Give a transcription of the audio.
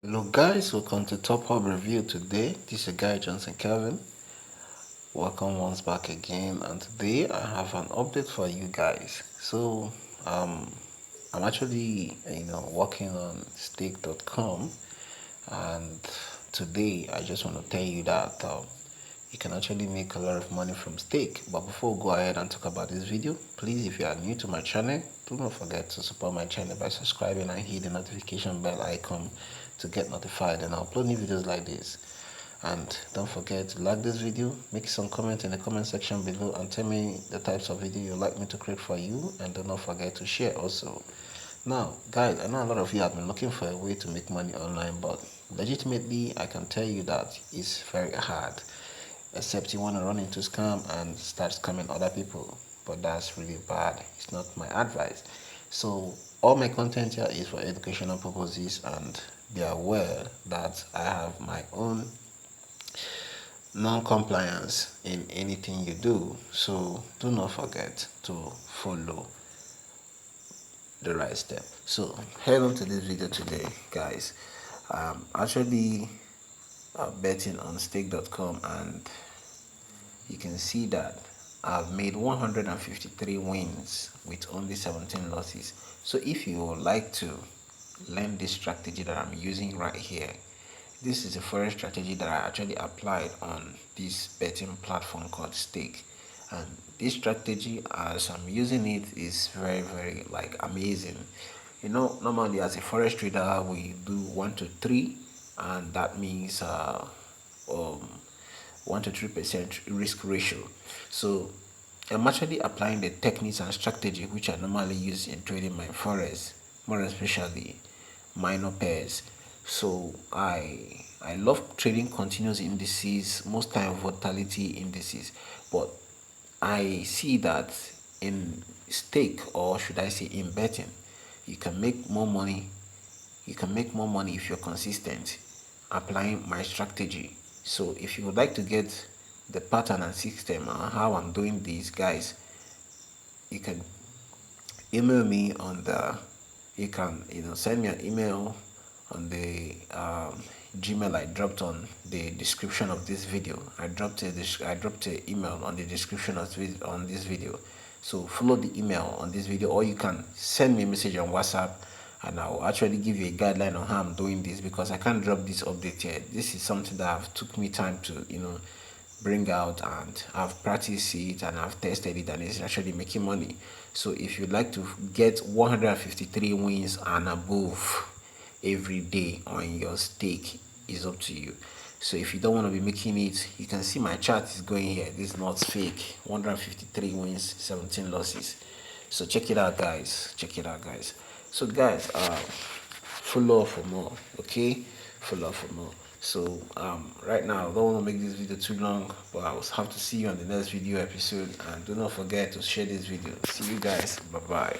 Hello guys, welcome to Top Hub Review today. This is your guy Johnson Kevin. Welcome once back again, and today I have an update for you guys. I'm actually working on stake.com, and today I just want to tell you that you can actually make a lot of money from stake. But before we go ahead and talk about this video, please, if you are new to my channel, do not forget to support my channel by subscribing and hit the notification bell icon to get notified and upload new videos like this. And don't forget to like this video, make some comment in the comment section below and tell me the types of video you'd like me to create for you, and do not forget to share also. Now guys, I know a lot of you have been looking for a way to make money online, but legitimately I can tell you that it's very hard, except you want to run into scam and start scamming other people, but that's really bad. It's not my advice. So all my content here is for educational purposes, and be aware that I have my own non-compliance in anything you do, so do not forget to follow the right step. So head on to this video today guys. Actually betting on stake.com, and you can see that I've made 153 wins with only 17 losses. So if you would like to learn this strategy that I'm using right here, this is a forex strategy that I actually applied on this betting platform called Stake. And this strategy, as I'm using it, is very like amazing. Normally as a forex trader we do 1 to 3, and that means um 1 to 3% risk ratio. So I'm actually applying the techniques and strategy which I normally use in trading my forex, more especially minor pairs. So I love trading continuous indices, most time volatility indices, but I see that in stake, or should I say in betting, you can make more money. You can make more money if you're consistent applying my strategy. So if you would like to get the pattern and system on how I'm doing these guys, you can email me on the, you can send me an email on the Gmail I dropped on the description of this video. I dropped an email on the description of on this video. So follow the email on this video, or you can send me a message on WhatsApp, and I'll actually give you a guideline on how I'm doing this, because I can't drop this update here. This is something that have took me time to bring out, and I've practiced it and I've tested it, and it's actually making money. So if you'd like to get 153 wins and above every day on your stake, is up to you. So if you don't want to be making it, you can see my chart is going here. This is not fake. 153 wins, 17 losses. So check it out guys, check it out guys. So guys, follow up for more, okay? Follow up for more. So right now I don't want to make this video too long, but I will have to see you on the next video episode, and do not forget to share this video. See you guys, bye bye.